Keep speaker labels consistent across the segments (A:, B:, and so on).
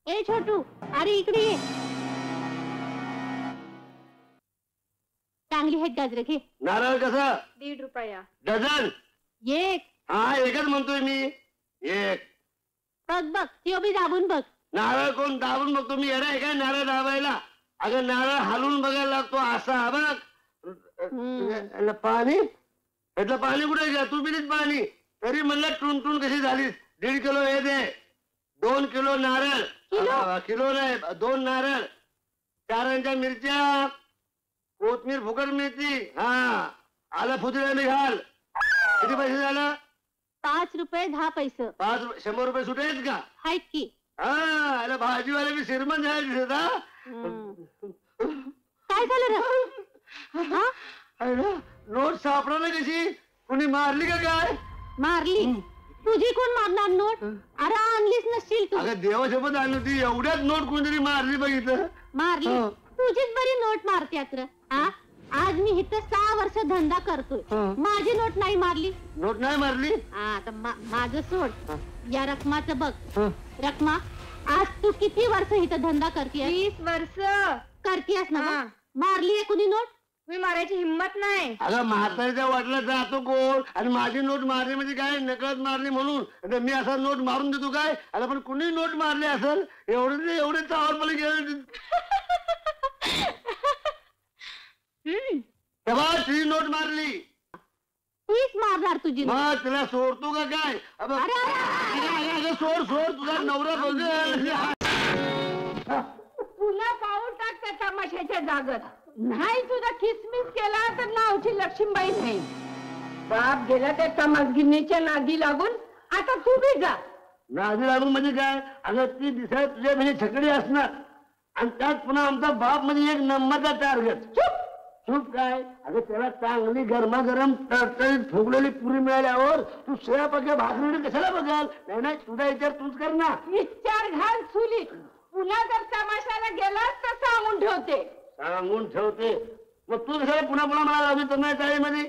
A: ए छोटू, अरे इकडे ये. चांगली आहेत गाजरं घे.
B: नारळ कसा?
A: 1.5 रुपया
B: डझन.
A: एक.
B: हा एकच म्हणतोय मी. एक.
A: बघ बघ, ते बी दाबून बघ.
B: नारळ कोण दाबून बघतो? मी येणार आहे काय नारळ दाबायला? अगं नारळ हलवून बघायला लागतो असा. बघ पाणी, यातलं पाणी कुठे घ्या? तू पिलीच पाणी तरी म्हणलं टुनटुन कशी झालीस. 1.5 किलो हे दे. 2 किलो नारळ. किलो नाही, 2 नारळ. 4 मिरच्या. कोथमीर फुकट मिळती. हा आलं फुजऱ्याने घाल. किती पैसे झालं?
A: 5 रुपये 10 पैसे.
B: 100 रुपये सुटे आहेत का?
A: आहेत की.
B: हा भाजीवाले मी श्रीमंत झाले दिसत. हा
A: काय झालं रे?
B: नोट सापडा कशी? कुणी मारली का काय?
A: मारली? तुझी कोण मारणार नोट? अरे आणलीच नसशील तू.
B: अगं देवासोबत आणली होती. एवढ्याच नोट कोणतरी मारली बघितलं.
A: मारली? तुझीच बरी नोट मारत्यात रे. आज मी इथं 6 वर्ष धंदा करतोय. माझी नोट नाही मारली.
B: नोट नाही मारली?
A: आता माझं सोड. या रकमाचं बघ. रकमा, आज तू किती वर्ष इथं धंदा करतेय?
C: 20 वर्ष
A: करतेस ना? मारली आहे कुणी नोट?
C: मी मारायची हिम्मत नाही.
B: अगं म्हातारीच्या वाटला जातो कोण आणि माझी नोट मारली म्हणजे काय? नकळत मारली म्हणून मी असा नोट मारून देतो काय? अरे पण कुणी नोट मारली असेल? एवढे चावरपणे गेले. तेव्हा ती नोट मारली.
A: तीच मारणार तुझी.
B: मग तिला सोडतो का काय? सोड सोड, तुझा नवरा बघेल.
C: तुला पाऊल टाक त्या तमाशाच्या जागत. नाही तुझा किसमिस केला तर नावची लक्ष्मीबाई नाही. बाप गेला त्या तमासगिरणीच्या नादी लागून. आता तू बी जा.
B: नादी लागून म्हणजे काय? अगं ती दिसाय तुझ्या म्हणजे छकडी असणार आणि त्यात पुन्हा आमचा बाप म्हणजे एक नंबरचा टार्गेट. चूप काय? अगं त्याला चांगली गरमागरम टळटळीत फुगलेली पुरी मिळाल्यावर तू शेळ्यापाक्या भाकरीने कशाला बघाल? नाही तुझा विचार तूच कर ना.
C: विचार घाल चुलीत. पुन्हा जर तमाशाला गेलास तर सांगून ठेवते.
B: सांगून ठेवते? मग तू कशाला पुन्हा पुन्हा मला लावली तर चाळीमध्ये?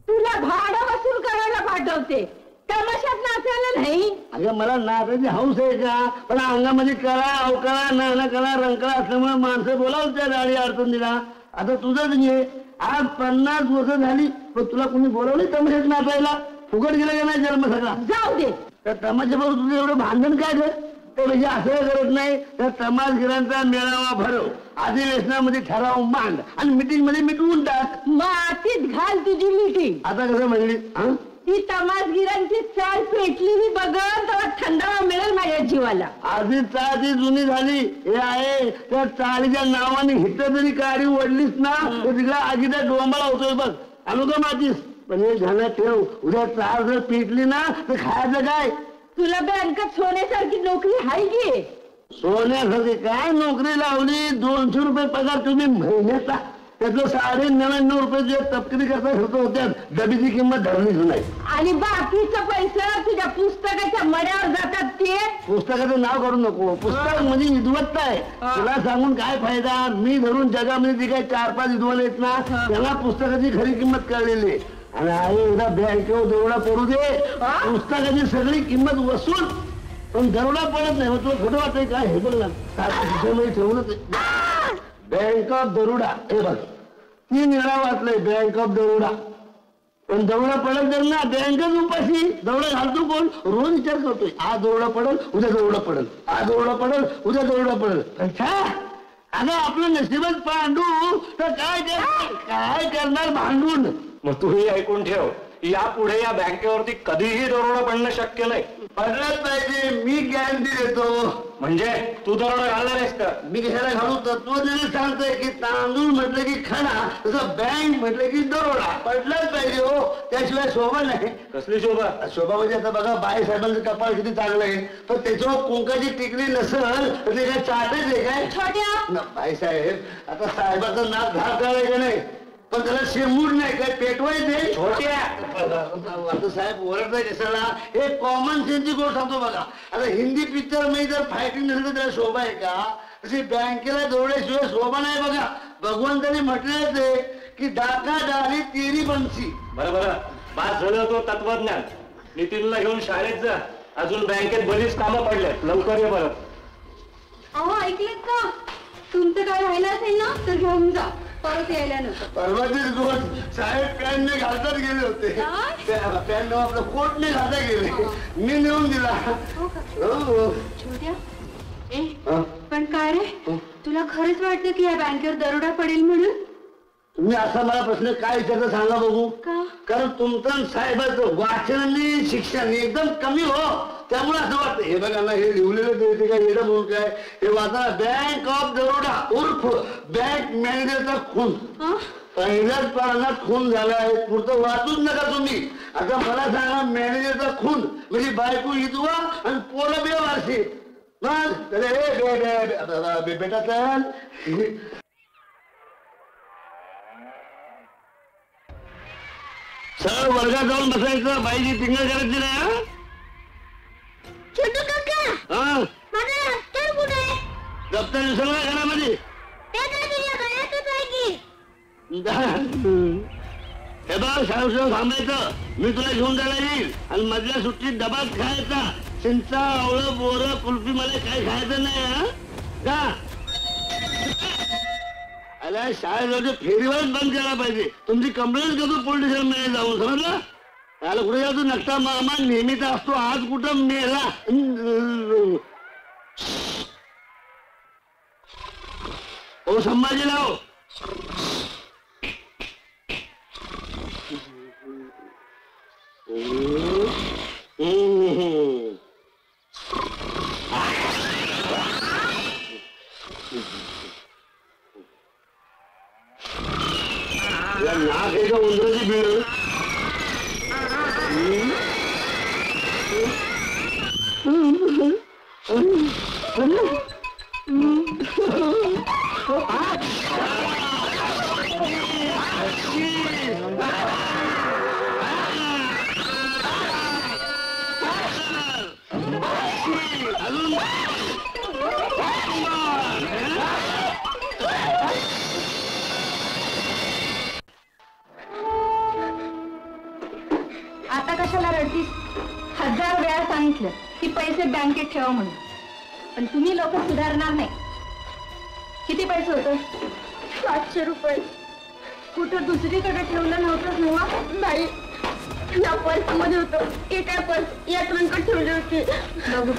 C: तुला भाडं वसूल करायला पाठवते. तमाशात नाचायला नाही.
B: अगं मला नाचायची हौस आहे का? पण अंगामध्ये कळा अवकळा नाना कळा रंगकळा असल्यामुळे माणसं बोलावं त्या गाडी अडचण दिला. आता तुझंच घे. आज 50 वर्ष झाली पण तुला कोणी बोलावलं तमाशात नाचायला? फुकट गेला का नाही जन्म सगळा?
C: जाऊ दे.
B: तर तमाशाबरोबर तुझं एवढं भांडण काय ग? ते म्हणजे असं करत नाही तर तमाशगिरांचा मेळावा भरव. अधिवेशनामध्ये ठराव मांड आणि मिटिंग मध्ये मिटवून टाक.
C: मातीत घाल तुझी मीटिंग.
B: आता कसं म्हणली?
C: ती तमासगिरांची चाल पेटलेली बघत तेव्हा थंडावा मिळेल माझ्या जीवाला.
B: आधी चाल जुनी झाली. हे आहे त्या चालीच्या नावाने हिथं जरी गाडी ओढलीस ना तर तिला आगीचा डोंबाळा होतोय बघ. आणू का मातीस? पण हे ध्यानात ठेव, उद्या चाल जर पेटली ना तर खायचं काय?
C: तुला बँकेत सोन्यासारखी नोकरी आहे की?
B: सोन्यासारखी काय नोकरी लावली? 200 रुपये पगार तुम्ही महिन्याचा. त्याचं 99.99 रुपये जे तपकिरी करता खर्च होत्या डबीची किंमत धरलीच नाही.
C: आणि बाकीचं पैसे तुझ्या पुस्तकाच्या मड्यावर जातात. ते
B: पुस्तकाचं नाव करू नको. पुस्तक म्हणजे विद्वत्ता आहे. तुला सांगून काय फायदा? मी धरून जगामध्ये जे काही 4-5 विद्वान आहेत ना त्यांना पुस्तकाची खरी किंमत कळलेली आहे. आणि आई एकदा बँकेवर दरोडा पडू दे, पुस्तकाची सगळी किंमत वसूल. पण दरोडा पडत नाही. मग तुला खोटं वाटतंय काय? हे बघ ना ठेवूनच बँक ऑफ दरोडा. हे बघ 3 वेळा वाचलंय बँक ऑफ दरोडा. पण दरोडा पडत तर ना बँकच उपाशी. दरोडा घालतो कोण? रोज विचार करतोय. आज दरोडा पडल उद्या दरोडा पडल. आज दरोडा पडल उद्या दरोडा पडल. अच्छा अगं आपलं नशिबच पांडू तर काय करणार भांडून?
D: मग तूही ऐकून ठेव, यापुढे या बँकेवरती कधीही दरोडा पडणं शक्य नाही.
B: पडलंच पाहिजे. मी गॅरंटी देतो.
D: म्हणजे तू दरोडा घालणार आहेस का?
B: मी कशाला घालू? तत्वज्ञानी सांगतोय की तांदूळ म्हटलं की खणा तसं बँक म्हटलं की दरोडा पडलाच पाहिजे. हो त्याशिवाय शोभा नाही.
D: कसली शोभा?
B: शोभा म्हणजे आता बघा बाईसाहेबांचं कपाळ किती चांगलं आहे पण त्याच्यावर कुंकाची टिकली नसेल तर ते काय चाटच आहे काय?
C: छोट्या
B: बाईसाहेब आता साहेबाचं नाक घाल करायचं नाही पण त्याला शेंबूड नाही काय पेटवायचे.
D: छोट्या
B: आता साहेब ओरडताय कशाला? हे कॉमन सेन्सची गोष्ट सांगतो बघा. आता हिंदी पिक्चर मध्ये जर फायटिंग नसेल तर त्याला शोभा आहे का? तशी बँकेला दरोड्याशिवाय शोभा नाही बघा. भगवंताने म्हटलेच आहे की डाका डाली तेरी बनसी.
D: बरं बरं बास झालं तो तत्वज्ञान. नितीनला घेऊन शाळेत जा. अजून बँकेत बरीच कामं पडल्यात, लवकर ये परत.
A: अहो ऐकलेत का? तुमचं काय राहिलं असेल ना तर घेऊन जा, परत यायला नको.
B: परवाचे दिवस साहेब पॅनने घालतात गेले होते. पॅन आपलं कोटने घालता गेले, मी नेऊन दिला.
A: छोट्या पण काय रे, तुला खरंच वाटतं की या बँकेवर दरोडा पडेल म्हणून?
B: तुम्ही असा मला प्रश्न काय विचारता सांगा बघू. कारण तुमचं साहेबाचं वाचन आणि शिक्षण एकदम कमी हो, त्यामुळे असं वाटतं. हे बघा ना, हे लिहिलेलं ते काय येणं म्हणून काय हे वाचा, बँक ऑफ दरोडा उर्फ बँक मॅनेजरचा खून. पहिल्याच पानात खून झाला आहे, पुढचं वाचूच नका तुम्ही. आता मला सांगा, मॅनेजरचा खून म्हणजे बायको विधवा आणि पोरं बेवारशी. मग बेटा चल सरळ वर्गात जाऊन बसायचं, बाईची टिंगल करायची नाही.
A: छोटू काका,
B: हा
A: माझा दफ्तर कुठे आहे?
B: दप्तर विसरला घरामध्ये.
A: ते काय तुझ्या गळ्यातच आहे की?
B: हे बघ, शाळेत थांबायचं, मी तुला घेऊन जायला येईल. आणि मधल्या सुट्टीत डबाच खायचा, चिंचा आवळं बोरं कुल्फी मला काही खायचं नाही. हा का अरे शाळेत फेरीवरच बंद करायला पाहिजे. तुमची कंप्लेंट करतो पोलीस स्टेशनमध्ये जाऊन, समजलं? त्याला कुठे जातो नकटा मामा नेहमीचा असतो, आज कुठं मेला. ओ संभाजीराव, नाक आहे का उंदराची बीड?
A: आता कशाला रडतीस? 1000 वेळा सांगितलं की पैसे बँकेत ठेवा म्हणून, पण तुम्ही लोक सुधारणार नाही. किती पैसे होते? 700 रुपये. कुठं दुसरीकडे ठेवलं नव्हतं नव्हा? नाही, या पर्समध्ये होतं. एका पर्स या ट्रंकात ठेवली होती. बघू,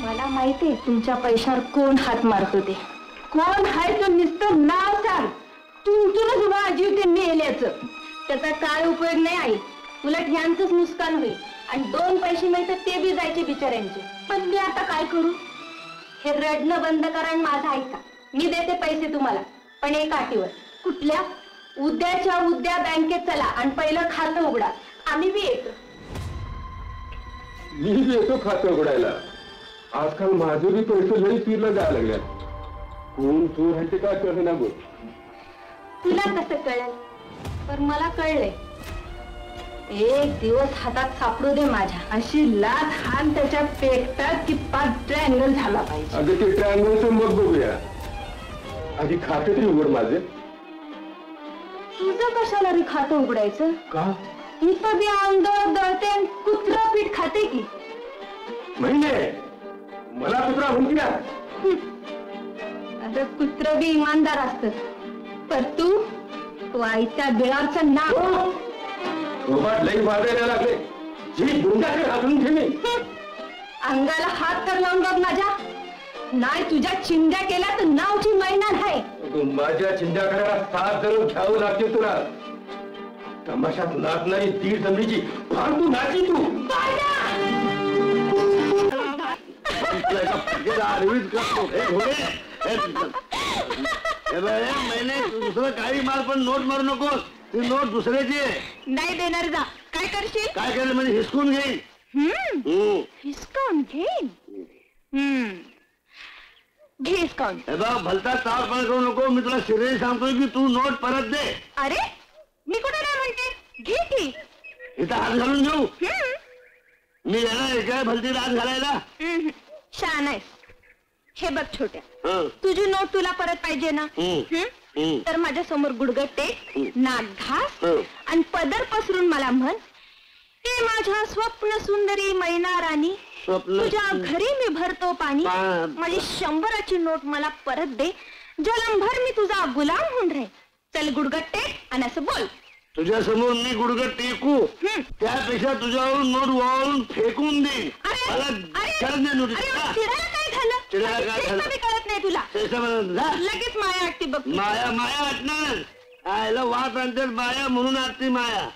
A: मला माहितीये तुमच्या पैशावर कोण हात मारत होते. कोण आहे तो नुसतं नाव सांग. तुमचं जेव्हा जीव ते मेल्याचं, त्याचा काय उपयोग नाही आई. उलट ह्यांचंच नुकसान होईल आणि 2 पैसे मिळतात ते बी जायचे बिचाऱ्यांचे. पण मी आता काय करू? हे रडणं बंद करा आणि माझं ऐका. मी देते पैसे तुम्हाला, पण एक अटीवर. कुठल्या? उद्याच्या उद्या बँकेत चला आणि पहिलं खातं उघडा. आम्ही बी येतो.
E: मी येतो खातं उघडायला. आजकाल माझे बी पैसे लई तीरला जायला लागल्यात. कोण चोर ह्याचे काय कळलं ना बोल.
A: तुला कसं कळेल? पण मला कळलंय. एक दिवस हातात सापडू दे माझ्या, अशी लाथ हान त्याच्या पेटात की 5 ट्रायंगल झाला पाहिजे.
E: अगं ते ट्रायंगलचं मग बघूया. आधी खातं तरी उघड माझे.
A: तुझं कशाला रे खातं उघडायचं?
E: का?
A: इथं बी आंदोळ दळते, कुत्रा पीठ खाते की.
E: महिने मला कुत्रा म्हणती ना.
A: अरे कुत्र बी इमानदार असत, पर तू आईच्या बिळावरचा नाव.
E: लई वाजायला लागले. जी गुंडाकडे घालून ठेवी.
A: अंगाला हात तर लावून बघ माझ्या. नाही तुझ्या चिंध्या केल्या तर नावची महिना नाही.
E: माझ्या चिंध्याकडे 7 जण घ्यावं लागते तुला. तमाशात नाचणारी 1.5 जमिनीची फालतू नाची तू.
B: मैंने दुसरं काही मार, पण नोट मारू नकोस. ती नोट दुसऱ्याची आहे.
A: नाही देणार. जा. काय करशील?
B: काय केलं म्हणजे हिसकून घेईल.
A: हिसकावून घेईन. घे हिसकावून.
B: हे बघ, भलता तावपणा करू नको. मी तुला सिरियस सांगतोय की तू नोट परत दे.
A: अरे मी कुठे नाही म्हणते. घे की.
B: इथं हात घालून घेऊ. मी येणार काय भलती हात घालायला?
A: छान आहेस. हे बघ छोट्या, तुझी नोट तुला परत पाहिजे ना. तर माझ्या समोर गुडगट टेक, नाक घास
B: हं.
A: आणि पदर पसरून मला म्हण, ते माझ्या स्वप्न सुंदरी मैना राणी,
B: स्वप्न
A: तुझ्या घरी मी भरतो पाणी, माझी 100ची नोट मला परत दे, जलमभर मी तुझा गुलाम होऊन राहील. चल गुडगट टेक आणि असं बोल.
B: तुझ्या समोर मी गुडघे टेकू त्यापेक्षा तुझ्यावरून नोट वाळून फेकून दे.
A: अरे,
B: मला
A: अरे,
B: कळत नाही नोटीस.
A: अरे,
B: हा?
A: चिडायला काय झालं?
B: चिडायला काय
A: तेच
B: झालं?
A: तर मी कळत नाही तुला.
B: त्याच्यामध्ये जा.
A: लगेच माया वाटते बघ.
B: माया माया वाटणार आयला वाट आणतात बाया म्हणून आरती माया.